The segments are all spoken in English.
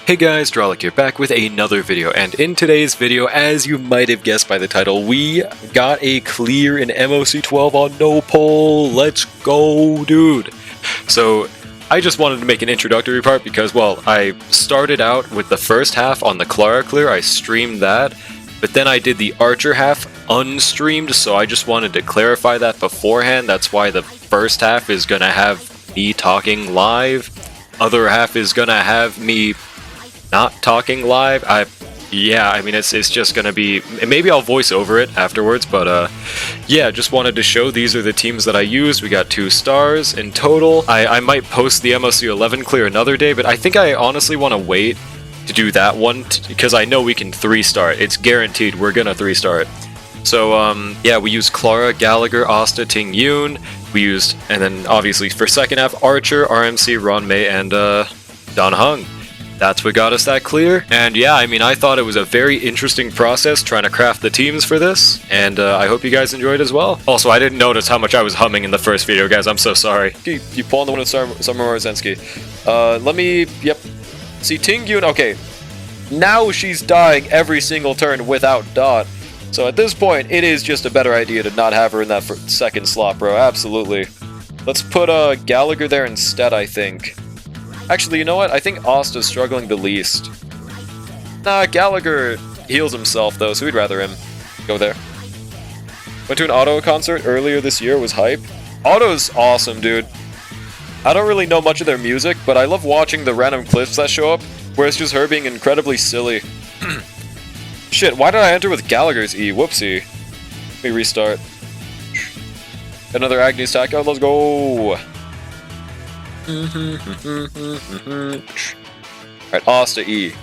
Hey guys, Drolic here, back with another video, and in today's video, as you might have guessed by the title, we got a clear in MOC 12 on no poll. Let's go, dude! So, I just wanted to make an introductory part because, well, I started out with the first half on the Clara clear, I streamed that, but then I did the Archer half unstreamed, so I just wanted to clarify that beforehand. That's why the first half is gonna have me talking live, other half is gonna have me not talking live. I mean, it's just gonna be, maybe I'll voice over it afterwards, but yeah, just wanted to show these are the teams that I used. We got 2 stars in total. I might post the MOC 11 clear another day, but I think I honestly want to wait to do that one because I know we can 3-star it. It's guaranteed we're gonna 3-star it. So yeah, we used Clara, Gallagher, Asta, Ting Yoon. We used, and then obviously for second half, Archer, RMC, Ron May, and Don Hung. That's what got us that clear, and yeah, I mean, I thought it was a very interesting process trying to craft the teams for this, and I hope you guys enjoyed as well. Also, I didn't notice how much I was humming in the first video, guys, I'm so sorry. You pull on the one with Summer Marzensky. Let me, yep. See, Ting Yoon, okay, now she's dying every single turn without Dot, so at this point, it is just a better idea to not have her in that second slot, bro, absolutely. Let's put Gallagher there instead, I think. Actually, you know what? I think Asta's struggling the least. Nah, Gallagher heals himself, though, so we'd rather him go there. Went to an Auto concert earlier this year, was hype. Auto's awesome, dude. I don't really know much of their music, but I love watching the random clips that show up, where it's just her being incredibly silly. Shit, why did I enter with Gallagher's E? Whoopsie. Let me restart. Another Agnes attack out, let's go! Alright, Asta E.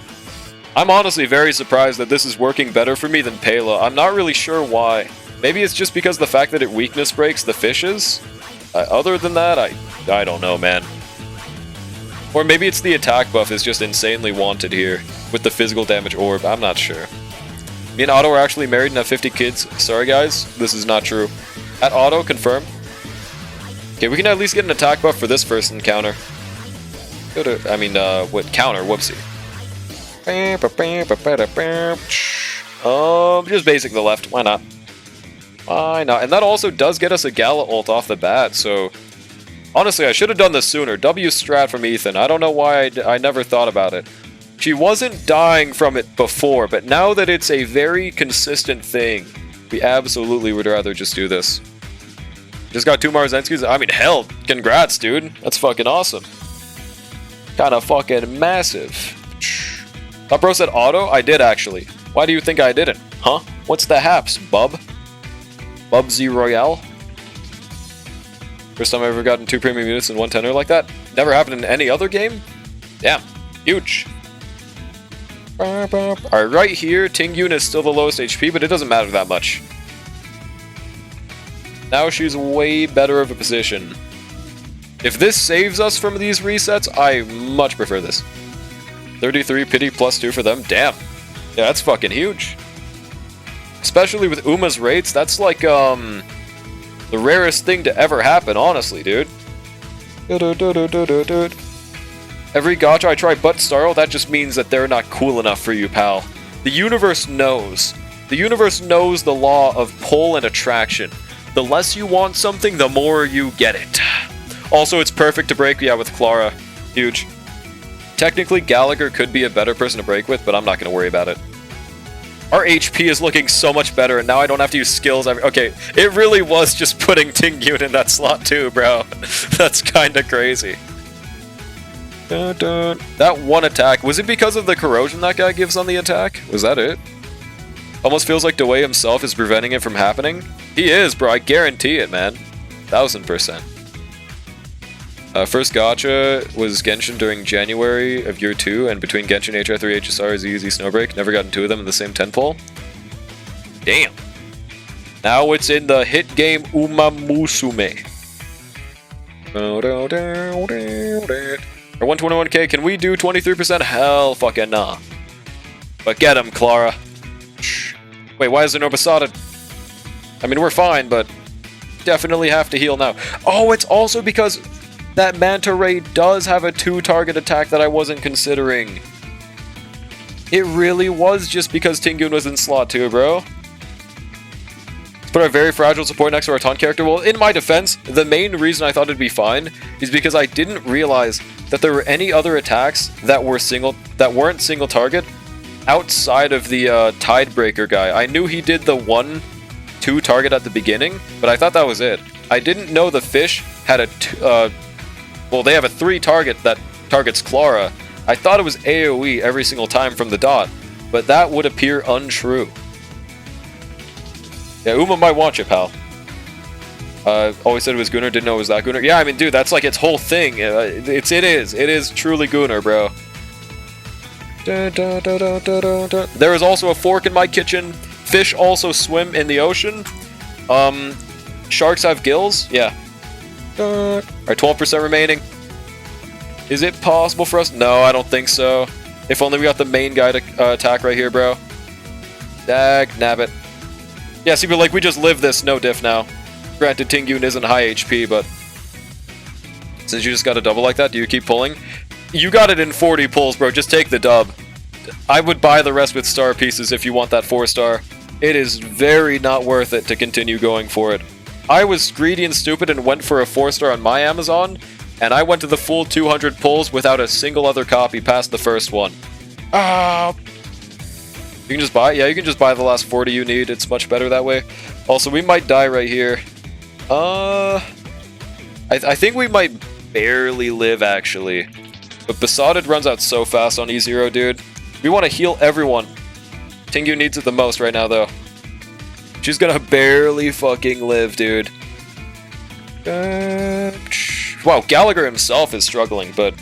I'm honestly very surprised that this is working better for me than Pela. I'm not really sure why. Maybe it's just because of the fact that it weakness breaks the fishes? Other than that, I don't know, man. Or maybe it's the attack buff is just insanely wanted here, with the physical damage orb, I'm not sure. Me and Otto are actually married and have 50 kids. Sorry guys, this is not true. At Otto, confirm. Okay, we can at least get an attack buff for this first encounter. I mean, what counter? Whoopsie. Just basic the left. Why not? Why not? And that also does get us a Gala ult off the bat, so... Honestly, I should have done this sooner. W strat from Ethan. I don't know why I never thought about it. She wasn't dying from it before, but now that it's a very consistent thing, we absolutely would rather just do this. Just got 2 Marzenskis. I mean, hell, congrats, dude. That's fucking awesome. Kinda fucking massive. Thought bro said auto? I did, actually. Why do you think I didn't? Huh? What's the haps, bub? Bubsy Royale? First time I've ever gotten 2 premium units in 1 tender like that? Never happened in any other game? Damn. Huge. Alright, right here, Ting Yoon is still the lowest HP, but it doesn't matter that much. Now she's way better of a position. If this saves us from these resets, I much prefer this. 33 pity plus 2 for them. Damn. Yeah, that's fucking huge. Especially with Uma's rates, that's like, the rarest thing to ever happen, honestly, dude. Every gacha I try but Starl, that just means that they're not cool enough for you, pal. The universe knows. The universe knows the law of pull and attraction. The less you want something, the more you get it. Also, it's perfect to break, yeah, with Clara. Huge. Technically, Gallagher could be a better person to break with, but I'm not going to worry about it. Our HP is looking so much better, and now I don't have to use skills. Okay, it really was just putting Ting Yoon in that slot too, bro. That's kind of crazy. Dun, dun. That one attack, was it because of the corrosion that guy gives on the attack? Was that it? Almost feels like DeWay himself is preventing it from happening. He is, bro. I guarantee it, man. 1000%. First gacha was Genshin during January of year 2, and between Genshin, HR3, HSR, ZZ, Snowbreak. Never gotten 2 of them in the same 10-pole. Damn. Now it's in the hit game Uma Musume. Or 121k, can we do 23%? Hell fucking nah. But get him, Clara. Wait, why is there no Basada? I mean, we're fine, but definitely have to heal now. Oh, it's also because that Manta Ray does have a 2-target attack that I wasn't considering. It really was just because Tingyun was in slot 2, bro. Let's put our very fragile support next to our taunt character. Well, in my defense, the main reason I thought it'd be fine is because I didn't realize that there were any other attacks that weren't single target outside of the Tidebreaker guy. I knew he did the 1-2 target at the beginning, but I thought that was it. I didn't know the fish had a well, they have a 3 target that targets Clara. I thought it was AoE every single time from the dot, but that would appear untrue. Yeah, Uma might want you, pal. Always said it was Gunnar, didn't know it was that Gunnar. Yeah, I mean, dude, that's like its whole thing. It is truly Gunnar, bro. There is also a fork in my kitchen. Fish also swim in the ocean. Sharks have gills. Yeah. Alright, 12% remaining. Is it possible for us? No, I don't think so. If only we got the main guy to attack right here, bro. Dag nabbit. Yeah, see, but like, we just live this no diff now. Granted, Tingyun isn't high HP, but since you just got a double like that, do you keep pulling? You got it in 40 pulls, bro. Just take the dub. I would buy the rest with star pieces if you want that 4-star. It is very not worth it to continue going for it. I was greedy and stupid and went for a 4-star on my Amazon, and I went to the full 200 pulls without a single other copy past the first one. You can just buy it? Yeah, you can just buy the last 40 you need. It's much better that way. Also, we might die right here. I think we might barely live, actually. But Besotted runs out so fast on E0, dude. We want to heal everyone. Tingyun needs it the most right now, though. She's gonna barely fucking live, dude. Wow, Gallagher himself is struggling, but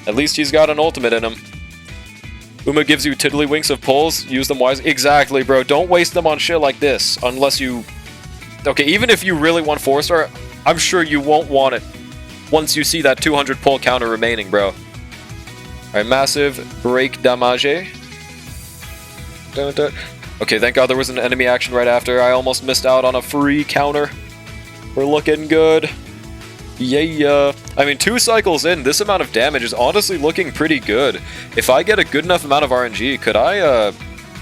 at least he's got an ultimate in him. Uma gives you tiddlywinks of pulls. Use them wisely. Exactly, bro. Don't waste them on shit like this, unless you... Okay, even if you really want 4-star, I'm sure you won't want it once you see that 200 pull counter remaining, bro. Alright, massive break damage. Okay, thank God there was an enemy action right after. I almost missed out on a free counter. We're looking good. Yeah. I mean, 2 cycles in, this amount of damage is honestly looking pretty good. If I get a good enough amount of RNG, could I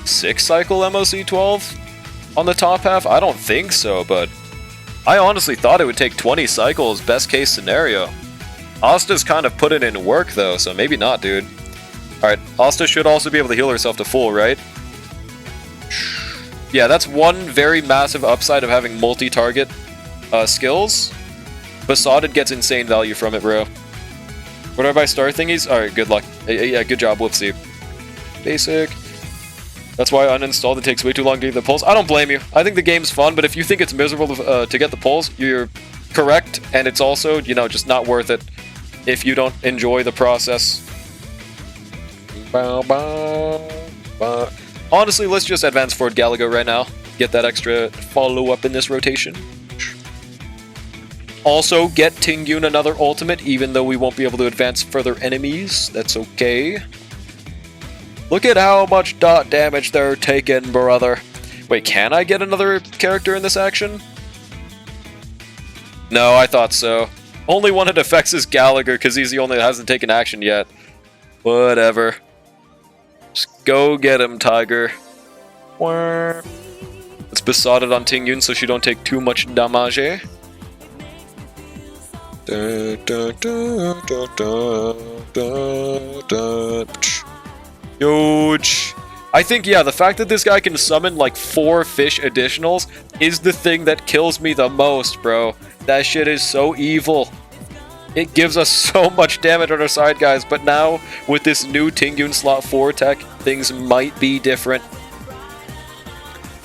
6-cycle MOC 12 on the top half? I don't think so, but I honestly thought it would take 20 cycles, best case scenario. Asta's kind of put it in work though, so maybe not, dude. Alright, Asta should also be able to heal herself to full, right? Yeah, that's one very massive upside of having multi-target skills. Besotted gets insane value from it, bro. What do I buy star thingies? Alright, good luck. Yeah, good job, Whoopsie. Basic. That's why I uninstalled. It takes way too long to get the pulls. I don't blame you. I think the game's fun, but if you think it's miserable to get the pulls, you're correct, and it's also, you know, just not worth it if you don't enjoy the process. Honestly, let's just advance forward Galago right now. Get that extra follow-up in this rotation. Also, get Tingyun another ultimate, even though we won't be able to advance further enemies. That's okay. Look at how much dot damage they're taking, brother. Wait, can I get another character in this action? No, I thought so. Only one it affects is Gallagher, because he's the only that hasn't taken action yet. Whatever. Just go get him, Tiger. Let's Besotted on Tingyun so she don't take too much damage. Huge. I think, yeah, the fact that this guy can summon like 4 fish additionals is the thing that kills me the most, bro. That shit is so evil. It gives us so much damage on our side, guys, but now, with this new Tingyun slot 4 tech, things might be different.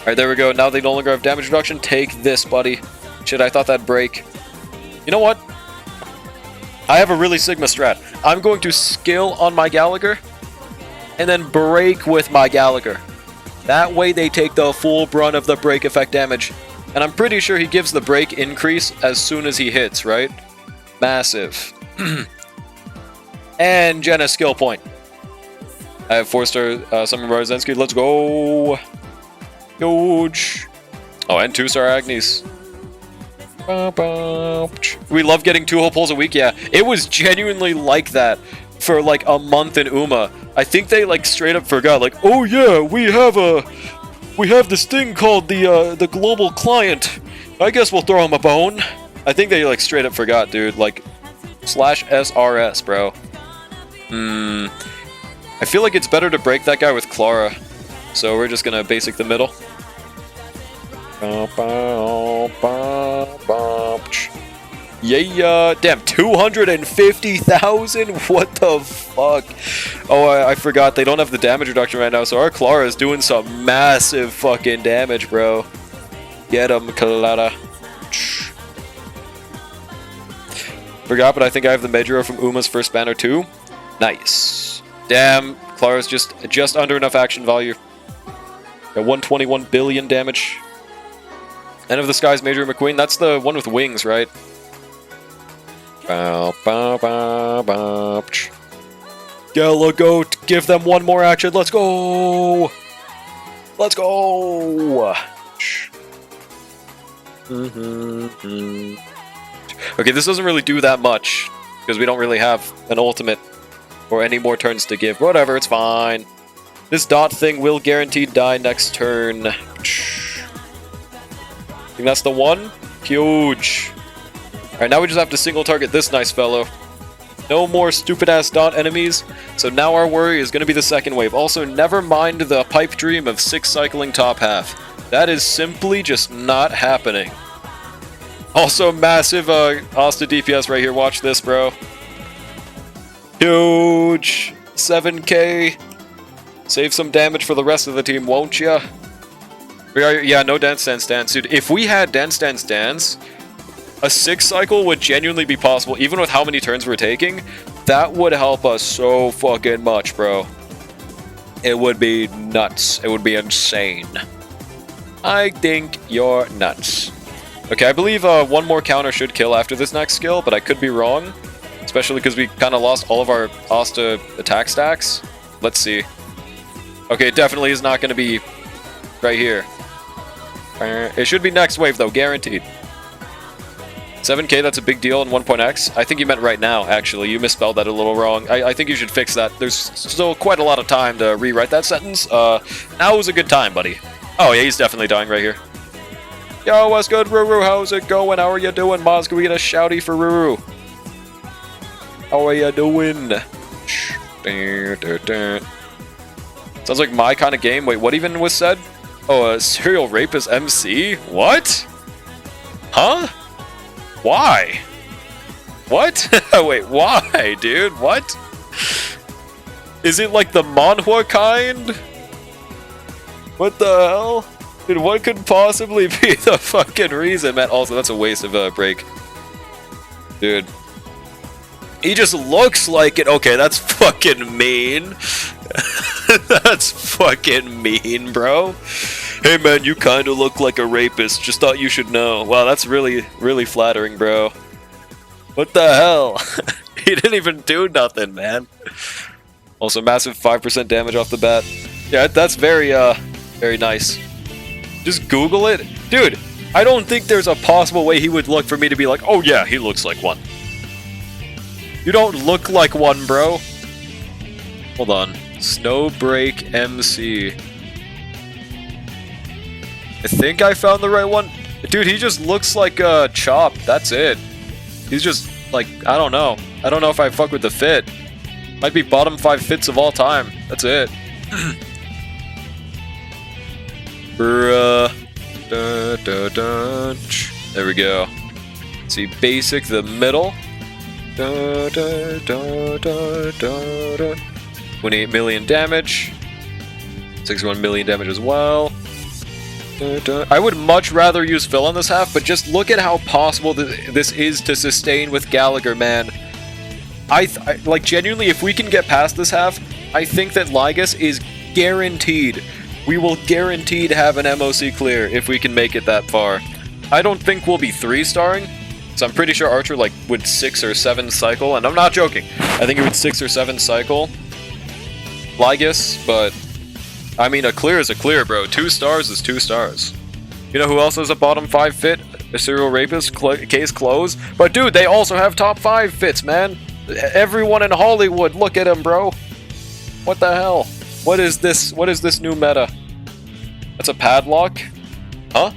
Alright, there we go. Now they no longer have damage reduction. Take this, buddy. Shit, I thought that'd break. You know what? I have a really Sigma strat. I'm going to skill on my Gallagher, and then break with my Gallagher. That way they take the full brunt of the break effect damage. And I'm pretty sure he gives the break increase as soon as he hits, right? Massive. And Jenna skill point. I have 4-star Summon Barzensky. Let's go. Huge. Oh, and 2-star Agnes. We love getting 2 whole pulls a week. Yeah, it was genuinely like that for like a month in Uma. I think they like straight up forgot, like, oh yeah, we have this thing called the global client. I guess we'll throw him a bone. I think they like straight up forgot, dude. Like /SRS, bro. I feel like it's better to break that guy with Clara. So we're just gonna basic the middle. Yeah, damn, 250,000? What the fuck? Oh, I forgot, they don't have the damage reduction right now, so our Clara is doing some massive fucking damage, bro. Get him, Clara. Forgot, but I think I have the Majora from Uma's first banner too. Nice. Damn, Clara's just under enough action value. Got 121 billion damage. End of the Skies Major McQueen, that's the one with wings, right? Galagoat, give them one more action. Let's go. Let's go. Okay, this doesn't really do that much because we don't really have an ultimate or any more turns to give. Whatever, it's fine. This dot thing will guaranteed die next turn. I think that's the one. Huge. Alright, now we just have to single target this nice fellow. No more stupid ass dot enemies. So now our worry is going to be the second wave. Also, never mind the pipe dream of 6 cycling top half. That is simply just not happening. Also, massive Asta DPS right here. Watch this, bro. Huge. 7k. Save some damage for the rest of the team, won't ya? Yeah, no Dance Dance Dance. Dude, if we had Dance Dance Dance, a 6 cycle would genuinely be possible, even with how many turns we're taking. That would help us so fucking much, bro. It would be nuts. It would be insane. I think you're nuts. Okay, I believe one more counter should kill after this next skill, but I could be wrong. Especially because we kind of lost all of our Asta attack stacks. Let's see. Okay, it definitely is not going to be right here. It should be next wave, though, guaranteed. 7k, that's a big deal in 1.x. I think you meant right now, actually. You misspelled that a little wrong. I think you should fix that. There's still quite a lot of time to rewrite that sentence. Now is a good time, buddy. Oh, yeah, he's definitely dying right here. Yo, what's good, Ruru? How's it going? How are you doing, Moz? Can we get a shouty for Ruru? How are you doing? Sounds like my kind of game. Wait, what even was said? Oh, a serial rapist MC? What? Huh? Why? What? Wait, why, dude? What? Is it like the manhwa kind? What the hell? Dude, what could possibly be the fucking reason, man? Also, that's a waste of a break. Dude. He just looks like it. Okay, that's fucking mean. That's fucking mean, bro. Hey, man, you kind of look like a rapist. Just thought you should know. Wow, that's really, really flattering, bro. What the hell? He didn't even do nothing, man. Also, massive 5% damage off the bat. Yeah, that's very, very nice. Just Google it. Dude, I don't think there's a possible way he would look for me to be like, oh yeah, he looks like one. You don't look like one, bro. Hold on. Snowbreak MC. I think I found the right one. Dude, he just looks like a Chop. That's it. He's just like, I don't know. I don't know if I fuck with the fit. Might be bottom 5 fits of all time. That's it. Bruh. There we go. See, basic the middle. 28 million damage. 61 million damage as well. I would much rather use Phil on this half, but just look at how possible this is to sustain with Gallagher, man. I like, genuinely, if we can get past this half, I think that Lygus is guaranteed. We will guaranteed have an MOC clear if we can make it that far. I don't think we'll be 3-starring, so I'm pretty sure Archer like would 6 or 7 cycle, and I'm not joking. I think it would 6 or 7 cycle Lygus, but I mean, a clear is a clear, bro. 2 stars is 2 stars. You know who else has a bottom 5 fit? A serial rapist, case closed. But dude, they also have top 5 fits, man. Everyone in Hollywood, look at him, bro. What the hell? What is this? What is this new meta? That's a padlock? Huh?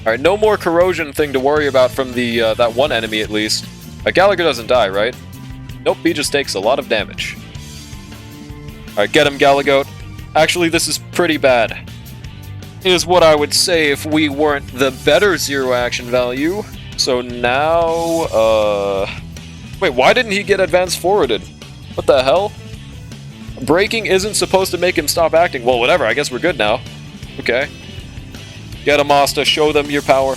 Alright, no more corrosion thing to worry about from the that one enemy at least. Gallagher doesn't die, right? Nope, he just takes a lot of damage. Alright, get him, Galagoat. Actually, this is pretty bad. Is what I would say if we weren't the better zero action value. So now, wait, why didn't he get advanced forwarded? What the hell? Breaking isn't supposed to make him stop acting. Well, whatever, I guess we're good now. Okay. Get him, Asta, show them your power.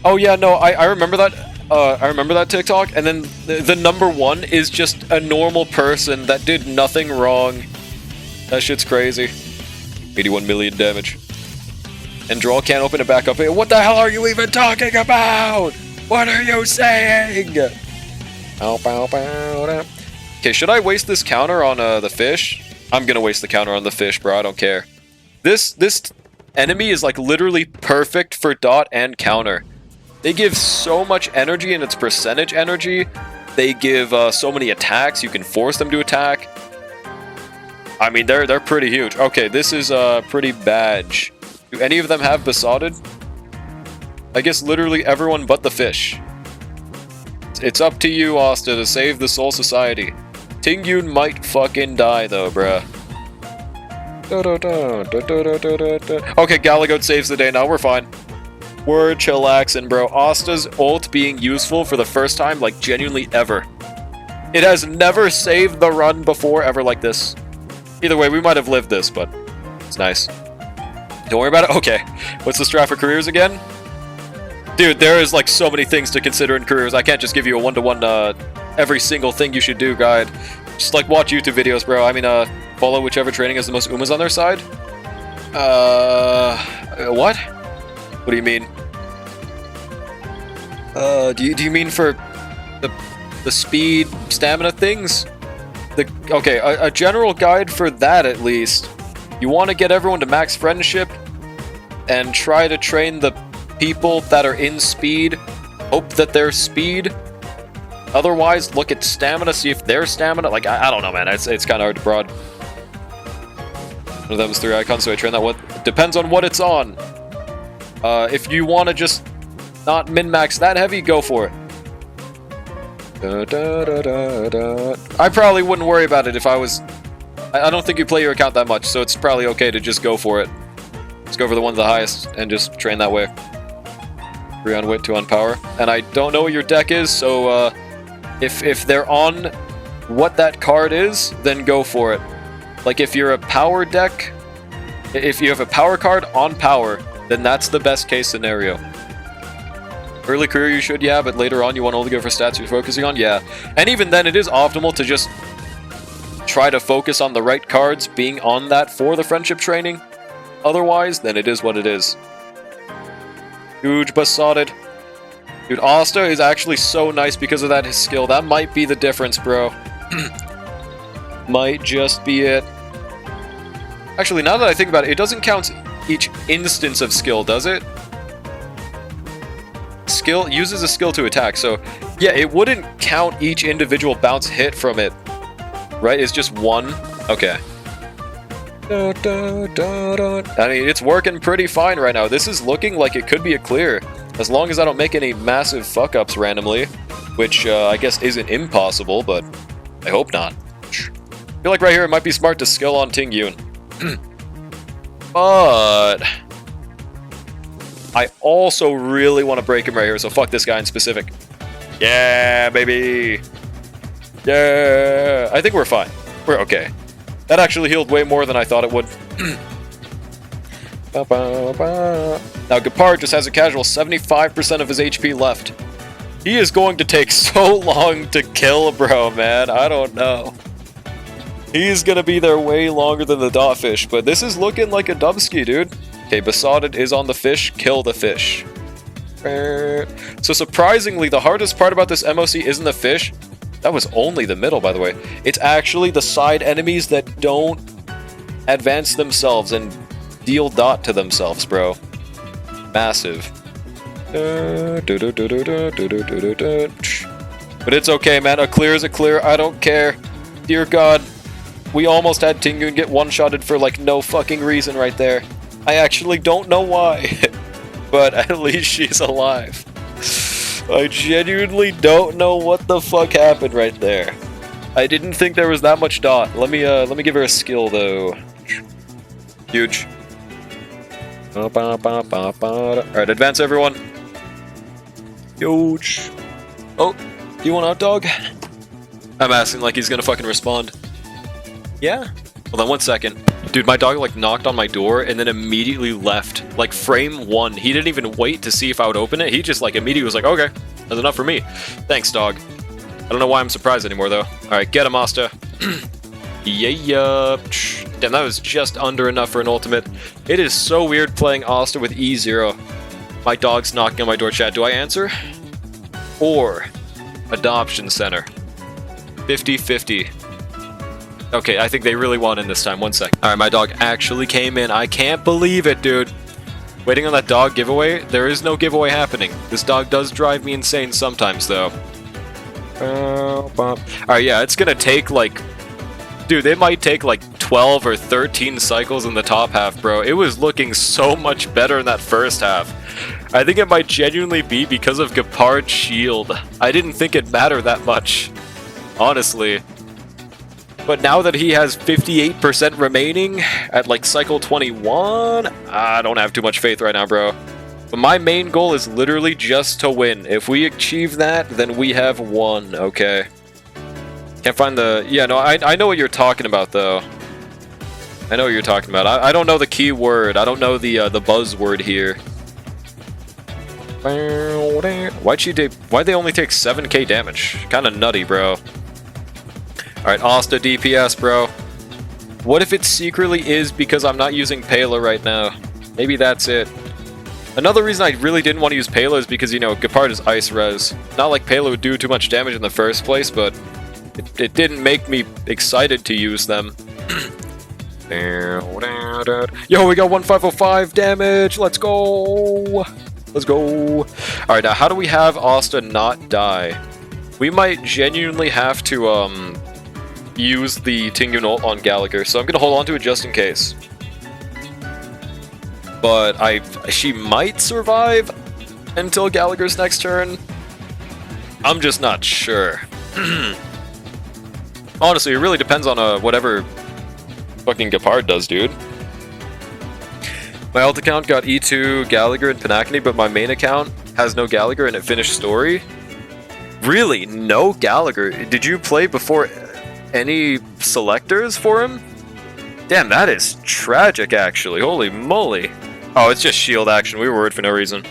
Oh yeah, no, I remember that. I remember that TikTok, and then the number one is just a normal person that did nothing wrong. That shit's crazy. 81 million damage. And Draw can't open it back up. What the hell are you even talking about? What are you saying? Okay, should I waste this counter on the fish? I'm gonna waste the counter on the fish, bro. I don't care. This enemy is like literally perfect for dot and counter. They give so much energy, and it's percentage energy. They give so many attacks. You can force them to attack. I mean, they're pretty huge. Okay, this is pretty badge. Do any of them have Besotted? I guess literally everyone but the fish. It's up to you, Asta, to save the Soul Society. Tingyun might fucking die though, bruh. Okay, Galagoat saves the day now. We're fine. We're chillaxing, bro. Asta's ult being useful for the first time, like, genuinely ever. It has never saved the run before, ever like this. Either way, we might have lived this, but it's nice. Don't worry about it. Okay. What's the strat for careers again? Dude, there is, like, so many things to consider in careers. I can't just give you a one-to-one, every single thing you should do guide. Just, like, watch YouTube videos, bro. I mean, follow whichever training has the most Umas on their side. What? What do you mean? Do you mean for the speed, stamina things? Okay, a general guide for that at least. You want to get everyone to max friendship and try to train the people that are in speed. Hope that they're speed. Otherwise, look at stamina, see if they're stamina. Like, I don't know, man. It's kind of hard to prod. One of them's 3 icons, so I train that one. Depends on what it's on. If you want to just not min-max that heavy, go for it. I probably wouldn't worry about it if I was... I don't think you play your account that much, so it's probably okay to just go for it. Let's go for the one the highest and just train that way. 3 on wit, 2 on power. And I don't know what your deck is, so if they're on what that card is, then go for it. Like, if you're a power deck, if you have a power card on power, then that's the best case scenario. Early career you should, yeah, but later on you want to only go for stats you're focusing on, yeah. And even then, it is optimal to just try to focus on the right cards being on that for the friendship training. Otherwise, then it is what it is. Huge Besotted. Dude, Asta is actually so nice because of that his skill. That might be the difference, bro. Might just be it. Actually, now that I think about it, it doesn't count each instance of skill, does it? Skill uses a skill to attack, so yeah, it wouldn't count each individual bounce hit from it, right? It's just one. Okay. I mean, it's working pretty fine right now. This is looking like it could be a clear, as long as I don't make any massive fuck-ups randomly, which I guess isn't impossible, but I hope not. I feel like right here it might be smart to skill on Tingyun. But I also really want to break him right here, so fuck this guy in specific. Yeah, baby! Yeah! I think we're fine. We're okay. That actually healed way more than I thought it would. Now, Gepard just has a casual 75% of his HP left. He is going to take so long to kill, bro, man. I don't know. He's gonna be there way longer than the Dotfish, but this is looking like a Dubsky, dude. Okay, Besotted is on the fish. Kill the fish. So surprisingly, the hardest part about this MOC isn't the fish. That was only the middle, by the way. It's actually the side enemies that don't advance themselves and deal dot to themselves, bro. Massive. But it's okay, man. A clear is a clear. I don't care. Dear God. We almost had Tingyun get one-shotted for, like, no fucking reason right there. I actually don't know why. But at least she's alive. I genuinely don't know what the fuck happened right there. I didn't think there was that much dot. Let me give her a skill, though. Huge. Alright, advance, everyone. Huge. Oh, you want out, dog? I'm asking like he's gonna fucking respond. Yeah? Hold on 1 second. Dude, my dog like knocked on my door and then immediately left. Like frame 1. He didn't even wait to see if I would open it. He just like immediately was like, okay, that's enough for me. Thanks, dog. I don't know why I'm surprised anymore though. Alright, get him, Asta. Yeah. Damn, that was just under enough for an ultimate. It is so weird playing Asta with E0. My dog's knocking on my door, chat. Do I answer? Or Adoption Center. 50-50. Okay, I think they really won in this time. 1 sec. Alright, my dog actually came in. I can't believe it, dude. Waiting on that dog giveaway? There is no giveaway happening. This dog does drive me insane sometimes, though. Alright, yeah, it's gonna take, like... Dude, it might take, like, 12 or 13 cycles in the top half, bro. It was looking so much better in that first half. I think it might genuinely be because of Gepard's shield. I didn't think it mattered that much. Honestly. But now that he has 58% remaining at like cycle 21, I don't have too much faith right now, bro. But my main goal is literally just to win. If we achieve that, then we have won, okay? Can't find the... Yeah, no, I know what you're talking about, though. I know what you're talking about. I don't know the key word. I don't know the buzzword here. Why'd they only take 7k damage? Kinda nutty, bro. Alright, Asta DPS, bro. What if it secretly is because I'm not using Pela right now? Maybe that's it. Another reason I really didn't want to use Pela is because, you know, Gepard is Ice Res. Not like Pela would do too much damage in the first place, but it didn't make me excited to use them. Yo, we got 1505 damage! Let's go! Let's go! Alright, now how do we have Asta not die? We might genuinely have to, use the Tingyun ult on Gallagher, so I'm gonna hold on to it just in case. But she might survive until Gallagher's next turn. I'm just not sure. Honestly, it really depends on whatever fucking Gepard does, dude. My alt account got E2, Gallagher, and Penacony, but my main account has no Gallagher and it finished story. Really? No Gallagher? Did you play before any selectors for him? Damn, that is tragic, actually. Holy moly. Oh, it's just shield action. We were worried for no reason.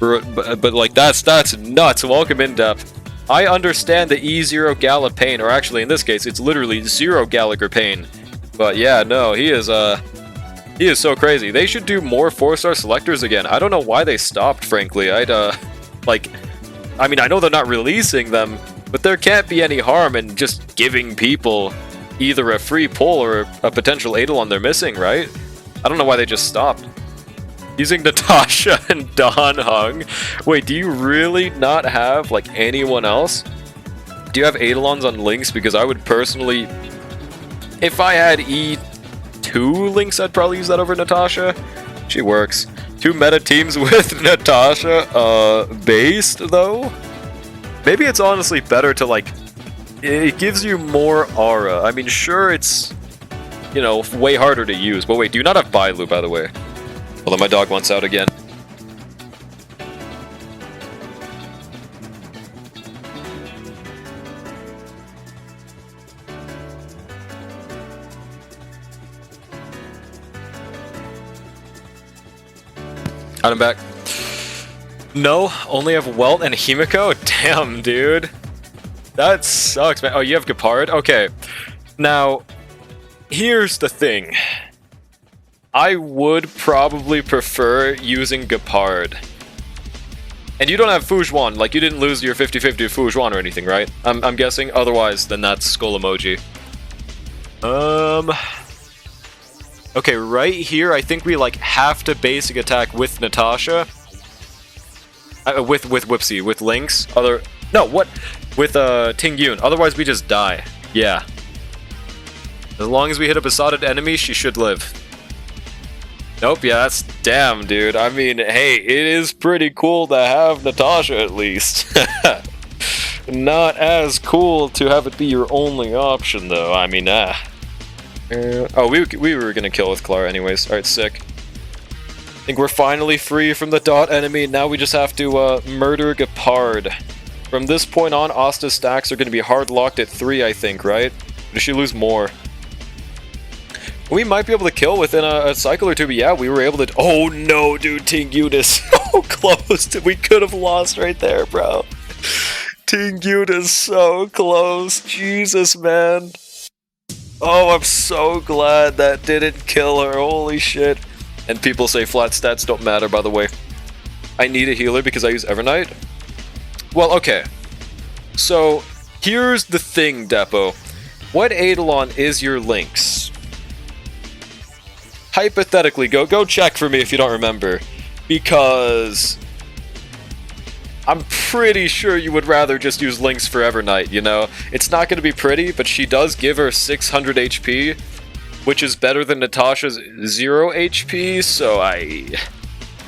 But like, that's nuts. Welcome in depth. I understand the E0 Gala pain, or actually, in this case, it's literally 0 Gallagher pain. But yeah, no, he is so crazy. They should do more 4-star selectors again. I don't know why they stopped, frankly. Like, I mean, I know they're not releasing them, but there can't be any harm in just giving people either a free pull or a potential Eidolon they're missing, right? I don't know why they just stopped. Using Natasha and Dawn Hung. Wait, do you really not have, like, anyone else? Do you have Eidolons on Lynx? Because I would personally... If I had E2 Lynx, I'd probably use that over Natasha. She works. 2 meta teams with Natasha, based, though? Maybe it's honestly better to, like... It gives you more aura. I mean, sure, it's, you know, way harder to use. But wait, do you not have Bailu, by the way? Although my dog wants out again. I'm back. No, only have Welt and Himiko? Damn, dude. That sucks, man. Oh, you have Gepard? Okay. Now, here's the thing. I would probably prefer using Gepard. And you don't have Foujuan, like you didn't lose your 50-50 to Foujuan or anything, right? I'm guessing. Otherwise, then that's skull emoji. Okay, right here, I think we like have to basic attack with Natasha. With Whipsy, with Lynx. No, what? With Ting Yun. Otherwise, we just die. Yeah. As long as we hit a besotted enemy, she should live. Nope, yeah, that's... Damn, dude. I mean, hey, it is pretty cool to have Natasha, at least. Not as cool to have it be your only option, though. I mean, oh, we were gonna kill with Clara anyways. Alright, sick. I think we're finally free from the dot enemy. Now we just have to murder Gepard. From this point on, Asta's stacks are going to be hard locked at 3, I think, right? Does she lose more? We might be able to kill within a cycle or two, but yeah, we were able to... Oh no, dude, Ting Yun is so close. We could have lost right there, bro. Ting Yun is so close. Jesus, man. Oh, I'm so glad that didn't kill her. Holy shit. And people say flat stats don't matter, by the way. I need a healer because I use Evernight. Well, okay. So, here's the thing, Depo. What Eidolon is your Lynx? Hypothetically, go check for me if you don't remember. Because... I'm pretty sure you would rather just use Lynx for Evernight, you know? It's not going to be pretty, but she does give her 600 HP, which is better than Natasha's 0 HP, so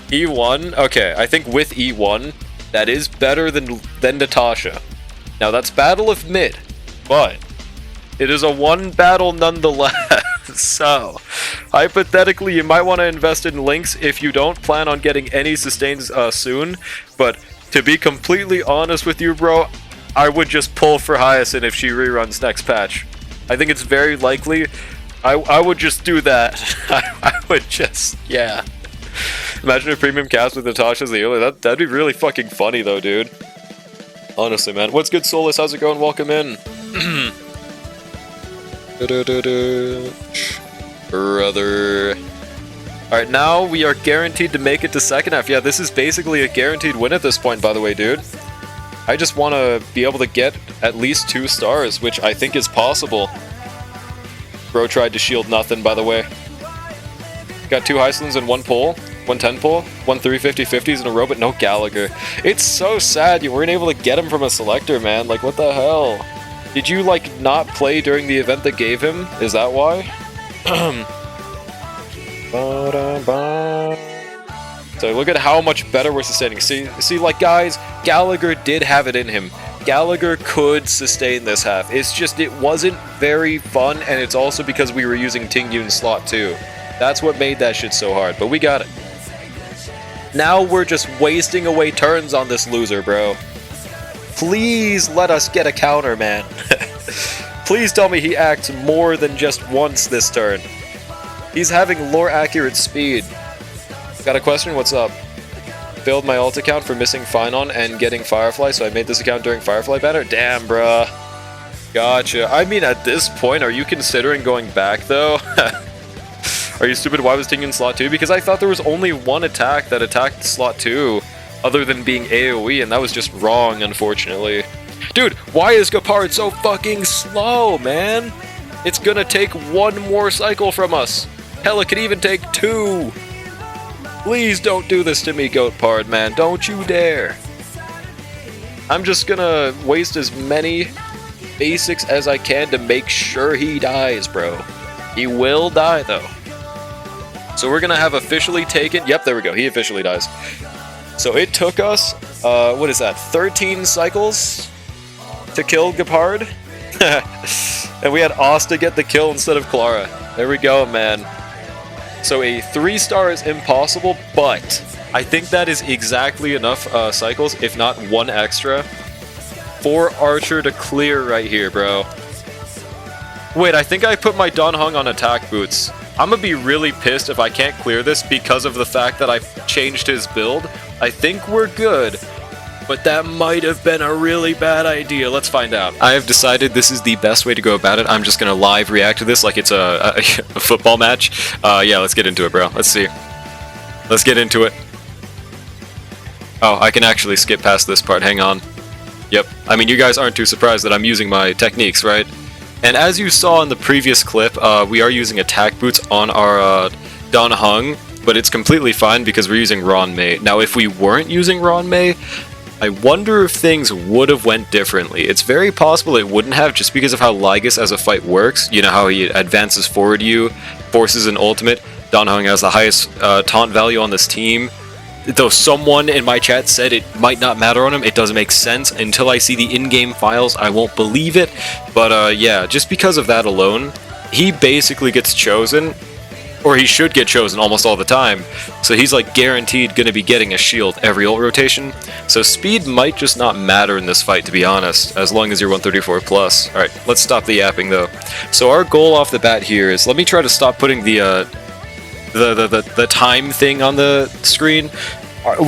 E1? Okay, I think with E1, that is better than Natasha. Now, that's Battle of Mid, but it is a 1 battle nonetheless. So, hypothetically, you might want to invest in Lynx if you don't plan on getting any sustains soon, but to be completely honest with you, bro, I would just pull for Hyacinth if she reruns next patch. I think it's very likely. I would just do that. I would just, yeah. Imagine a premium cast with Natasha as the healer. That'd be really fucking funny though, dude. Honestly, man. What's good, Solus? How's it going? Welcome in. Brother. Alright, now we are guaranteed to make it to second half. Yeah, this is basically a guaranteed win at this point, by the way, dude. I just want to be able to get at least 2 stars, which I think is possible. Bro tried to shield nothing, by the way. Got 2 Hyslins and 1 pull. 1 10 pull. 1 350-50s in a row, but no Gallagher. It's so sad you weren't able to get him from a selector, man. Like, what the hell? Did you, like, not play during the event that gave him? Is that why? So look at how much better we're sustaining. See, like, guys, Gallagher did have it in him. Gallagher could sustain this half. It's just, it wasn't very fun, and it's also because we were using Ting Yun slot too. That's what made that shit so hard, but we got it. Now we're just wasting away turns on this loser, bro. Please let us get a counter, man. Please tell me he acts more than just once this turn. He's having lore accurate speed. Got a question? What's up? Failed my alt account for missing Finon and getting Firefly, so I made this account during Firefly banner? Damn, bruh. Gotcha. I mean, at this point, are you considering going back, though? Are you stupid? Why was Ting in slot 2? Because I thought there was only one attack that attacked slot 2, other than being AoE, and that was just wrong, unfortunately. Dude, why is Gepard so fucking slow, man? It's gonna take 1 more cycle from us. Hell, it could even take 2. Please don't do this to me, Goatpard, man. Don't you dare. I'm just gonna waste as many basics as I can to make sure he dies, bro. He will die, though. So we're gonna have officially taken... Yep, there we go. He officially dies. So it took us, what is that, 13 cycles to kill Gepard? And we had Asta get the kill instead of Clara. There we go, man. So a 3-star is impossible, but I think that is exactly enough cycles, if not 1 extra, for Archer to clear right here, bro. Wait, I think I put my Don Hung on attack boots. I'm gonna be really pissed if I can't clear this because of the fact that I changed his build. I think we're good, but that might have been a really bad idea. Let's find out. I have decided this is the best way to go about it. I'm just gonna live react to this like it's a football match. Yeah, let's get into it, bro. Let's see. Let's get into it. Oh, I can actually skip past this part. Hang on. Yep. I mean, you guys aren't too surprised that I'm using my techniques, right? And as you saw in the previous clip, we are using attack boots on our Don Hung. but it's completely fine because we're using Ron May. Now, if we weren't using Ron May, I wonder if things would have went differently. It's very possible it wouldn't have, just because of how Lygus as a fight works. You know how he advances forward you, forces an ultimate. Dan Heng has the highest taunt value on this team. Though someone in my chat said it might not matter on him, it doesn't make sense. Until I see the in-game files, I won't believe it. But yeah, just because of that alone, he basically gets chosen, or he should get chosen almost all the time. So he's like guaranteed going to be getting a shield every ult rotation. So speed might just not matter in this fight, to be honest, as long as you're 134 plus. Alright, let's stop the yapping though. So our goal off the bat here is, let me try to stop putting the time thing on the screen.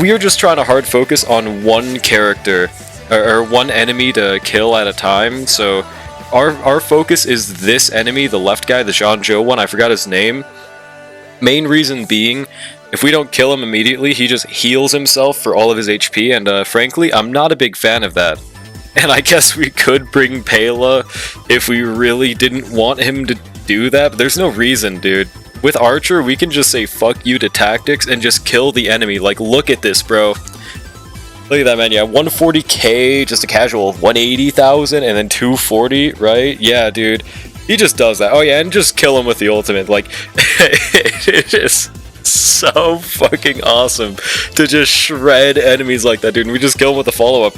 We are just trying to hard focus on one character, or one enemy to kill at a time. So our focus is this enemy, the left guy, the Zhangzhou one, I forgot his name. Main reason being, if we don't kill him immediately, he just heals himself for all of his HP, and frankly, I'm not a big fan of that. And I guess we could bring Pela if we really didn't want him to do that, but there's no reason, dude. With Archer, we can just say fuck you to tactics and just kill the enemy. Like, look at this, bro. Look at that, man. Yeah, 140k, just a casual 180,000, and then 240, right? Yeah, dude. He just does that. Oh, yeah, and just kill him with the ultimate. Like, it is so fucking awesome to just shred enemies like that, dude. And we just kill him with the follow-up.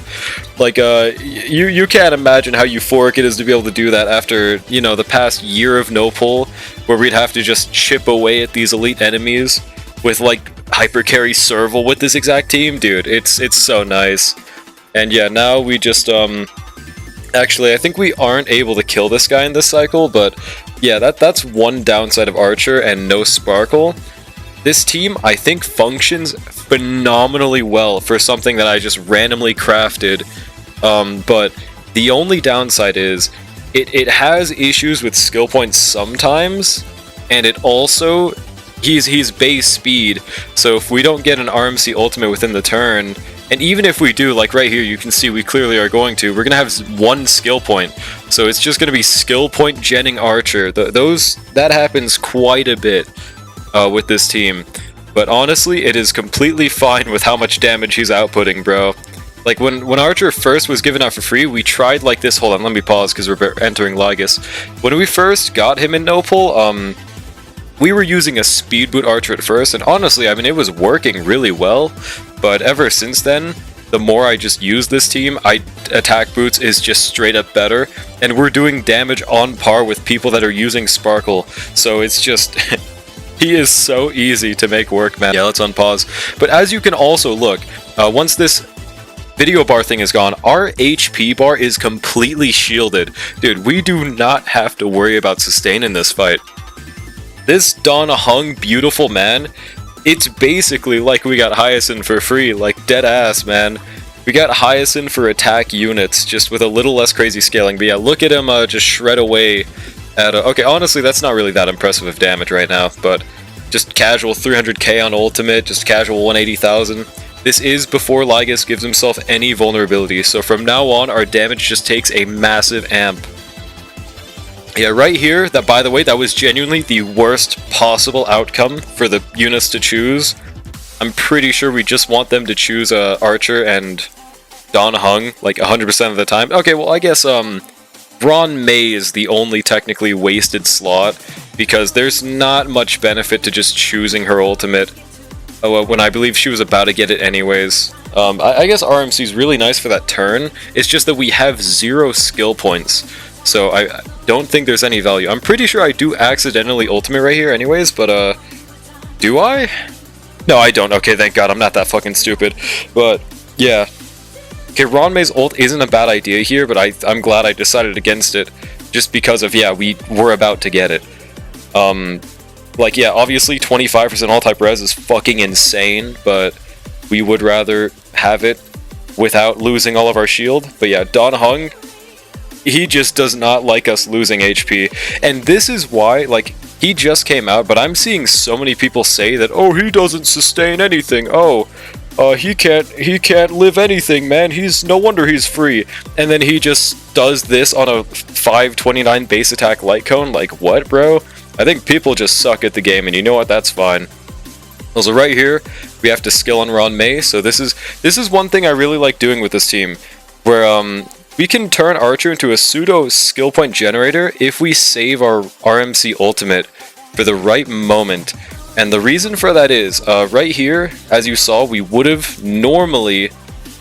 Like, you can't imagine how euphoric it is to be able to do that after, you know, the past year of no pull, where we'd have to just chip away at these elite enemies with, like, hyper carry Serval with this exact team. Dude, it's so nice. And yeah, now we just, actually, I think we aren't able to kill this guy in this cycle, but yeah, that's one downside of Archer and no Sparkle. This team, I think, functions phenomenally well for something that I just randomly crafted, but the only downside is it has issues with skill points sometimes, and it also, he's base speed, so if we don't get an RMC ultimate within the turn, and even if we do, like right here, you can see we clearly are going to, we're going to have one skill point, so it's just going to be skill point genning Archer. That happens quite a bit with this team, but honestly, it is completely fine with how much damage he's outputting, bro. Like, when Archer first was given out for free, we tried like this. Hold on, let me pause because we're entering Lygus. When we first got him in no pull, we were using a speed boot Archer at first, and honestly, I mean, it was working really well, but ever since then, the more I just use this team, attack boots is just straight up better, and we're doing damage on par with people that are using Sparkle, so it's just... he is so easy to make work, man. Yeah, let's unpause. But as you can also look, once this video bar thing is gone, our HP bar is completely shielded. Dude, we do not have to worry about sustain in this fight. This Dan Heng beautiful man, it's basically like we got Hyacinth for free, like dead ass, man. We got Hyacinth for attack units, just with a little less crazy scaling. But yeah, look at him just shred away at okay, honestly, that's not really that impressive of damage right now, but just casual 300k on ultimate, just casual 180,000. This is before Lygus gives himself any vulnerability, so from now on, our damage just takes a massive amp. Yeah, right here, that, by the way, that was genuinely the worst possible outcome for the units to choose. I'm pretty sure we just want them to choose Archer and Dan Heng, like 100% of the time. Okay, well, I guess, Ron May is the only technically wasted slot, because there's not much benefit to just choosing her ultimate when I believe she was about to get it anyways. I guess RMC is really nice for that turn. It's just that we have 0 skill points, so I don't think there's any value. I'm pretty sure I do accidentally ultimate right here anyways, but do I? No, I don't. Okay, thank God, I'm not that fucking stupid. But yeah. Okay, Ron May's ult isn't a bad idea here, but I'm glad I decided against it, just because of, yeah, we were about to get it. Like, yeah, obviously 25% all-type res is fucking insane, but we would rather have it without losing all of our shield. But yeah, Dan Heng, he just does not like us losing HP, and this is why, like, he just came out, but I'm seeing so many people say that, oh, he doesn't sustain anything, oh, he can't live anything, man, no wonder he's free. And then he just does this on a 529 base attack light cone. Like, what, bro? I think people just suck at the game, and you know what, that's fine. Also right here, we have to skill on Ron May, so this is one thing I really like doing with this team, where we can turn Archer into a pseudo skill point generator if we save our RMC ultimate for the right moment. And the reason for that is, right here, as you saw, we would have normally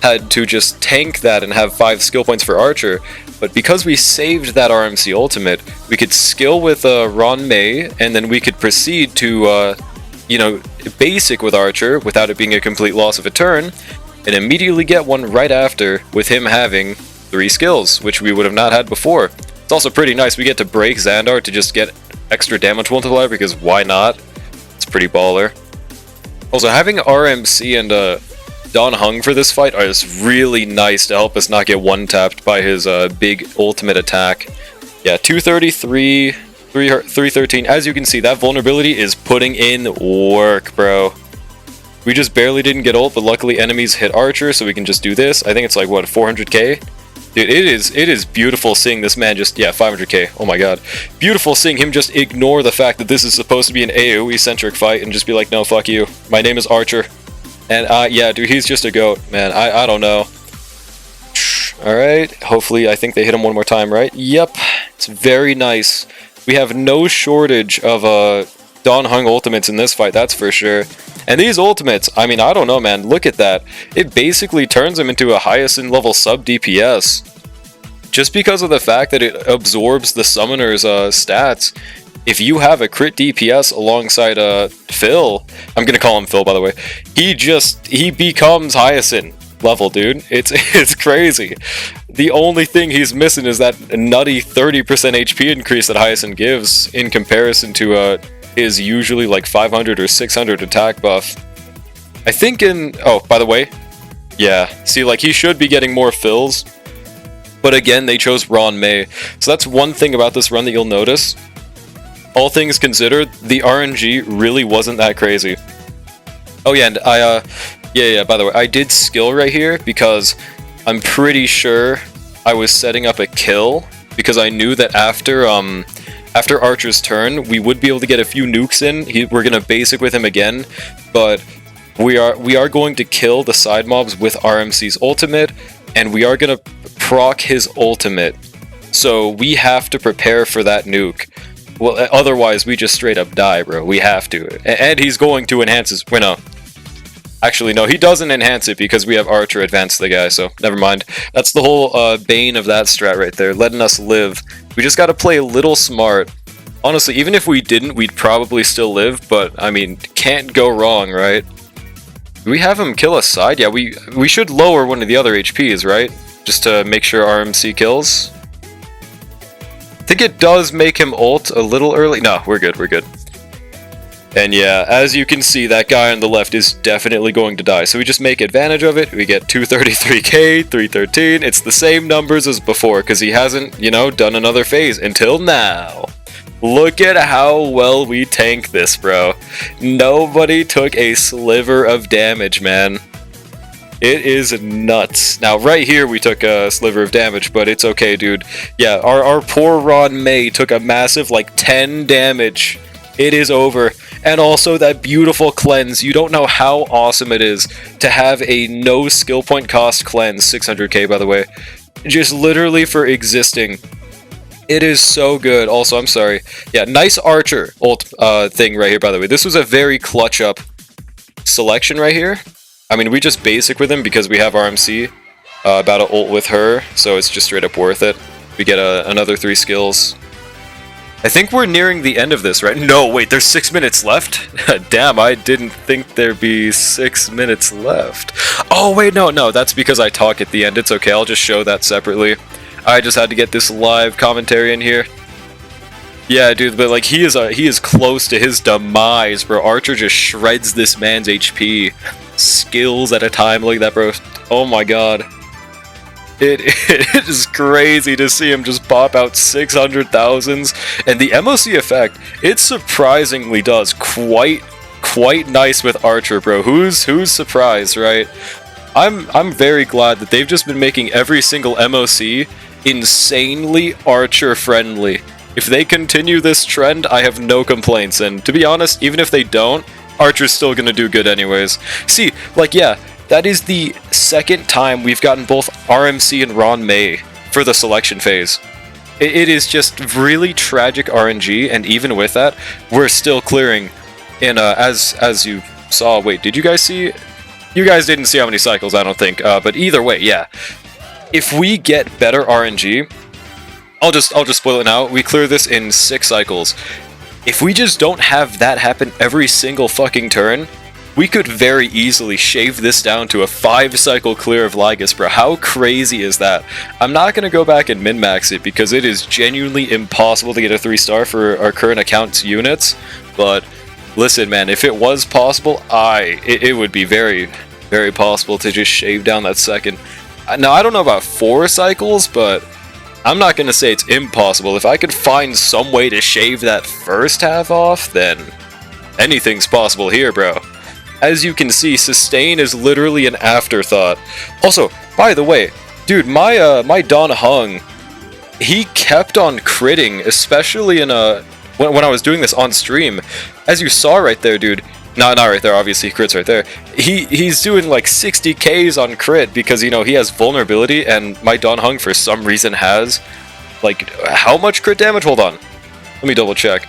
had to just tank that and have 5 skill points for Archer, but because we saved that RMC ultimate, we could skill with Ron May, and then we could proceed to, you know, basic with Archer without it being a complete loss of a turn, and immediately get one right after with him having 3 skills, which we would have not had before. It's also pretty nice, we get to break Xandar to just get extra damage multiplier, because why not? It's pretty baller. Also, having RMC and Don Hung for this fight is really nice to help us not get one-tapped by his big ultimate attack. Yeah, 233, 313. As you can see, that vulnerability is putting in work, bro. We just barely didn't get ult, but luckily enemies hit Archer, so we can just do this. I think it's like, what, 400k? Dude, it is beautiful seeing this man just, yeah, 500k, oh my god. Beautiful seeing him just ignore the fact that this is supposed to be an AoE-centric fight and just be like, no, fuck you. My name is Archer. And, yeah, dude, he's just a goat, man. I don't know. Alright, hopefully, I think they hit him one more time, right? Yep, it's very nice. We have no shortage of, Don Hung ultimates in this fight, that's for sure. And these ultimates, I mean, I don't know, man. Look at that. It basically turns him into a Hyacinth level sub DPS. Just because of the fact that it absorbs the summoner's stats. If you have a crit DPS alongside Phil, I'm gonna call him Phil, by the way. He becomes Hyacinth level, dude. It's crazy. The only thing he's missing is that nutty 30% HP increase that Hyacinth gives in comparison to is usually like 500 or 600 attack buff. I think oh, by the way, yeah, see, like, he should be getting more fills, but again, they chose Ron May. So that's one thing about this run that you'll notice. All things considered, the RNG really wasn't that crazy. Oh yeah, and yeah, by the way, I did skill right here because I'm pretty sure I was setting up a kill, because I knew that after Archer's turn, we would be able to get a few nukes in. We're gonna basic with him again, but we are going to kill the side mobs with RMC's ultimate, and we are gonna proc his ultimate. So we have to prepare for that nuke. Well, otherwise we just straight up die, bro. We have to. And he's going to enhance his... Wait, no. Actually, no, he doesn't enhance it because we have Archer advance the guy, so never mind. That's the whole bane of that strat right there, letting us live. We just gotta play a little smart. Honestly, even if we didn't, we'd probably still live, but, I mean, can't go wrong, right? Do we have him kill a side? Yeah, we should lower one of the other HPs, right? Just to make sure RMC kills. I think it does make him ult a little early. No, we're good, we're good. And yeah, as you can see, that guy on the left is definitely going to die. So we just make advantage of it. We get 233k, 313. It's the same numbers as before, because he hasn't, you know, done another phase until now. Look at how well we tank this, bro. Nobody took a sliver of damage, man. It is nuts. Now, right here, we took a sliver of damage, but it's okay, dude. Yeah, our poor Ron May took a massive, like, 10 damage. It is over. And also that beautiful cleanse. You don't know how awesome it is to have a no skill point cost cleanse, 600k by the way, just literally for existing. It is so good. Also, I'm sorry. Yeah, nice Archer ult thing right here, by the way. This was a very clutch up selection right here. I mean, we just basic with him because we have RMC about to ult with her, so it's just straight up worth it. We get another 3 skills. I think we're nearing the end of this, right? No, wait, there's 6 minutes left? Damn, I didn't think there'd be 6 minutes left. Oh, wait, no, that's because I talk at the end. It's okay, I'll just show that separately. I just had to get this live commentary in here. Yeah, dude, but like, he is close to his demise, bro. Archer just shreds this man's HP. Skills at a time, look at that, bro. Oh my god. It is crazy to see him just pop out 600,000s, and the MOC effect, it surprisingly does quite nice with Archer, bro. Who's surprised, right? I'm very glad that they've just been making every single MOC insanely Archer friendly. If they continue this trend, I have no complaints, and to be honest, even if they don't, Archer's still gonna do good anyways. See, like, yeah, that is the second time we've gotten both RMC and Ron May for the selection phase. It is just really tragic RNG, and even with that, we're still clearing in, as you saw, wait, did you guys see? You guys didn't see how many cycles, I don't think, but either way, yeah. If we get better RNG, I'll just spoil it now, we clear this in 6 cycles. If we just don't have that happen every single fucking turn, we could very easily shave this down to a 5-cycle clear of Lygus, bro. How crazy is that? I'm not going to go back and min-max it because it is genuinely impossible to get a 3-star for our current account's units. But listen, man, if it was possible, it would be very, very possible to just shave down that second. Now, I don't know about 4 cycles, but I'm not going to say it's impossible. If I could find some way to shave that first half off, then anything's possible here, bro. As you can see, sustain is literally an afterthought. Also, by the way, dude, my Don Hung, he kept on critting, especially in when I was doing this on stream. As you saw right there, dude. Not right there, obviously, he crits right there. He's doing like 60 Ks on crit because, you know, he has vulnerability, and my Don Hung for some reason has, like, how much crit damage? Hold on. Let me double check.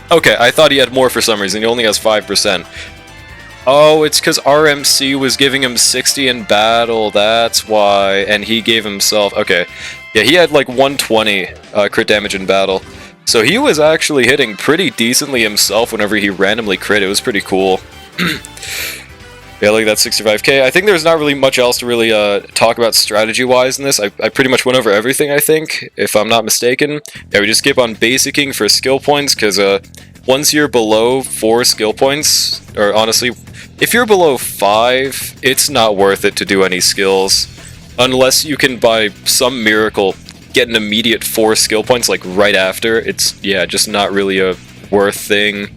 Okay, I thought he had more for some reason. He only has 5%. Oh, it's because RMC was giving him 60 in battle. That's why. And he gave himself... Okay. Yeah, he had like 120 crit damage in battle. So he was actually hitting pretty decently himself whenever he randomly crit. It was pretty cool. Yeah, look at that 65k. I think there's not really much else to really talk about strategy-wise in this. I pretty much went over everything, I think, if I'm not mistaken. Yeah, we just keep on basicing for skill points, because once you're below 4 skill points, or honestly, if you're below 5, it's not worth it to do any skills. Unless you can, by some miracle, get an immediate 4 skill points, like, right after. It's, yeah, just not really a worth thing.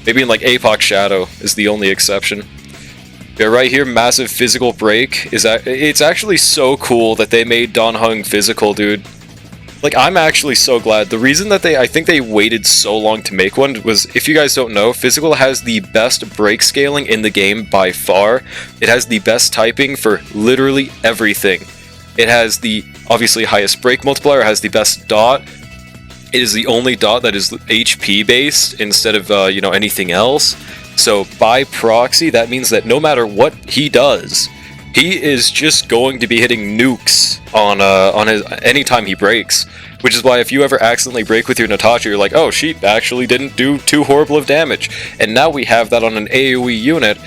Maybe in, like, Apoc Shadow is the only exception. Yeah, right here, massive physical break. It's actually so cool that they made Don Hung physical, dude. Like, I'm actually so glad. The reason that I think they waited so long to make one was, if you guys don't know, physical has the best break scaling in the game by far. It has the best typing for literally everything. It has the, obviously, highest break multiplier, it has the best dot. It is the only dot that is HP based instead of, you know, anything else. So by proxy, that means that no matter what he does, he is just going to be hitting nukes on his anytime he breaks. Which is why if you ever accidentally break with your Natasha, you're like, oh, she actually didn't do too horrible of damage. And now we have that on an AoE unit,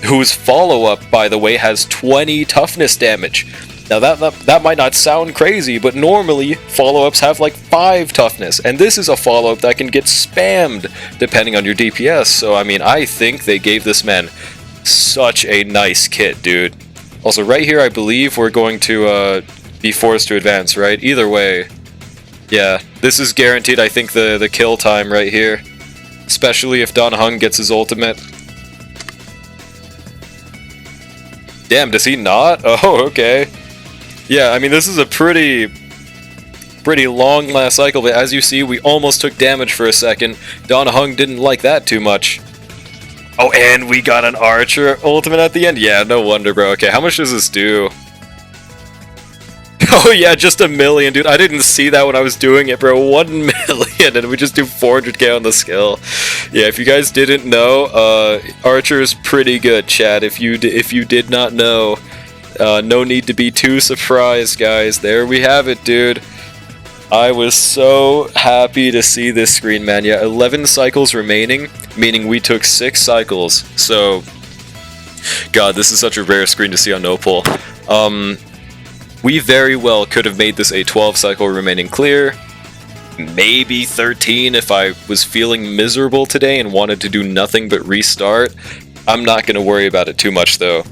whose follow-up, by the way, has 20 toughness damage. Now that might not sound crazy, but normally follow-ups have like 5 toughness, and this is a follow-up that can get spammed depending on your DPS. So I mean, I think they gave this man such a nice kit, dude. Also, right here, I believe we're going to be forced to advance, right? Either way, yeah, this is guaranteed. I think the kill time right here, especially if Don Hung gets his ultimate. Damn, does he not? Oh, okay. Yeah, I mean, this is a pretty long last cycle, but as you see, we almost took damage for a second. Don Hung didn't like that too much. Oh, and we got an Archer ultimate at the end? Yeah, no wonder, bro. Okay, how much does this do? Oh yeah, just 1 million, dude. I didn't see that when I was doing it, bro. 1 million, and we just do 400k on the skill. Yeah, if you guys didn't know, Archer is pretty good, chat. If you did not know... no need to be too surprised, guys. There we have it, dude. I was so happy to see this screen, man. Yeah, 11 cycles remaining, meaning we took 6 cycles. So, God, this is such a rare screen to see on No Pull. We very well could have made this a 12-cycle remaining clear. Maybe 13 if I was feeling miserable today and wanted to do nothing but restart. I'm not going to worry about it too much, though.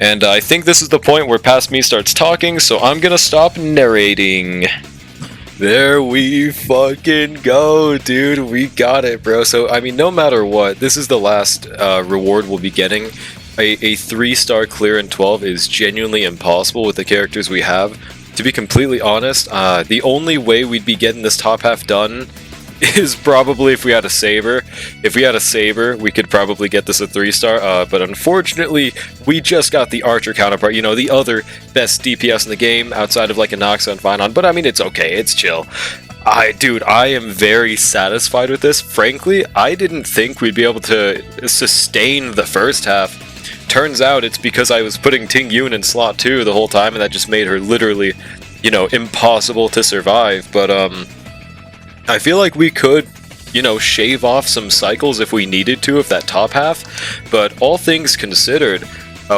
And I think this is the point where Past Me starts talking, so I'm gonna stop narrating. There we fucking go, dude. We got it, bro. So, I mean, no matter what, this is the last reward we'll be getting. A 3-star clear in 12 is genuinely impossible with the characters we have. To be completely honest, the only way we'd be getting this top half done is probably if we had a Saber. If we had a Saber, we could probably get this a 3-star, but unfortunately, we just got the Archer counterpart, you know, the other best DPS in the game, outside of like a Noxa and Finon, but I mean, it's okay, it's chill. Dude, I am very satisfied with this. Frankly, I didn't think we'd be able to sustain the first half. Turns out it's because I was putting Ting Yun in slot 2 the whole time, and that just made her literally, you know, impossible to survive. But, I feel like we could, you know, shave off some cycles if we needed to of that top half. But all things considered,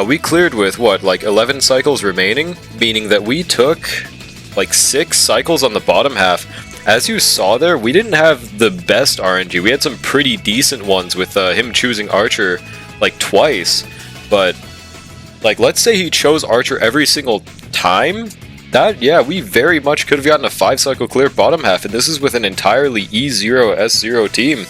we cleared with, what, like 11 cycles remaining? Meaning that we took, like, 6 cycles on the bottom half. As you saw there, we didn't have the best RNG. We had some pretty decent ones with him choosing Archer, like, twice. But, like, let's say he chose Archer every single time. That, yeah, we very much could have gotten a 5-cycle clear bottom half, and this is with an entirely E0, S0 team.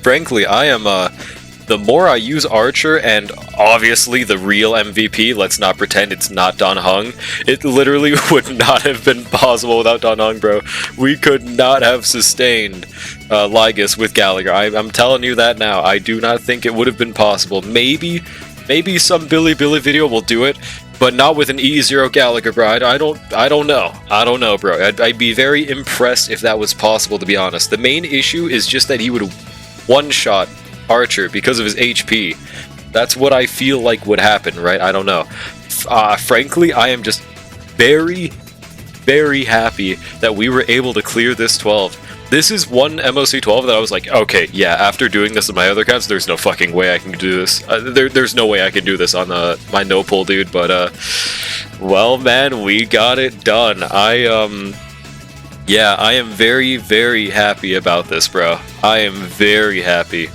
Frankly, I am, the more I use Archer, and obviously the real MVP, let's not pretend it's not Dan Heng, it literally would not have been possible without Dan Heng, bro. We could not have sustained Lygus with Gallagher. I'm telling you that now. I do not think it would have been possible. Maybe some Billy video will do it, but not with an E0 Gallagher, bro. I don't know, bro. I'd be very impressed if that was possible, to be honest. The main issue is just that he would one-shot Archer because of his HP. That's what I feel like would happen, right? I don't know. Frankly, I am just very, very happy that we were able to clear this 12. This is one MOC 12 that I was like, okay, yeah, after doing this in my other accounts, there's no fucking way I can do this. There's no way I can do this on my no pull, dude, but, well, man, we got it done. Yeah, I am very, very happy about this, bro. I am very happy.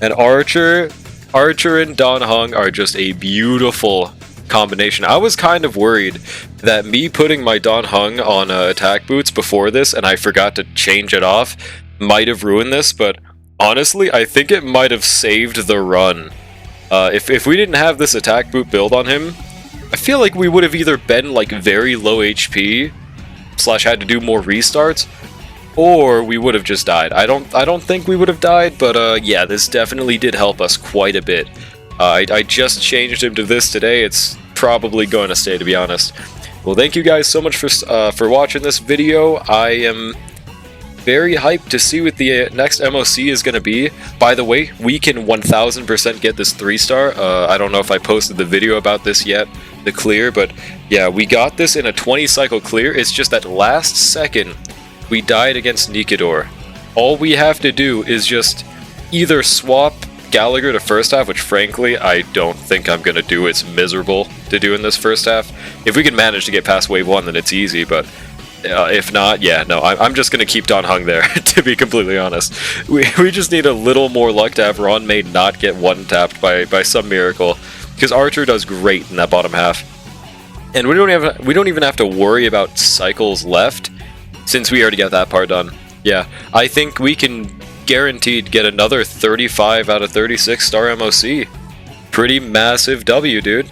And Archer and Dan Heng are just a beautiful combination. I was kind of worried that me putting my Dan Heng on attack boots before this, and I forgot to change it off, might have ruined this, but honestly, I think it might have saved the run. If we didn't have this attack boot build on him, I feel like we would have either been like very low HP, / had to do more restarts, or we would have just died. I don't think we would have died, but yeah, this definitely did help us quite a bit. I just changed him to this today. It's probably going to stay, to be honest. Well, thank you guys so much for watching this video. I am very hyped to see what the next MOC is going to be. By the way, we can 1000% get this 3-star. I don't know if I posted the video about this yet, the clear, but yeah, we got this in a 20-cycle clear. It's just that last second, we died against Nikador. All we have to do is just either swap Gallagher to first half, which frankly, I don't think I'm going to do. It's miserable to do in this first half. If we can manage to get past wave 1, then it's easy, but if not, yeah, no, I'm just going to keep Dan Heng there, to be completely honest. We just need a little more luck to have Ron May not get one-tapped by some miracle, because Archer does great in that bottom half. And we don't even have to worry about cycles left, since we already got that part done. Yeah, I think we can guaranteed get another 35 out of 36 star MOC. Pretty massive W, dude.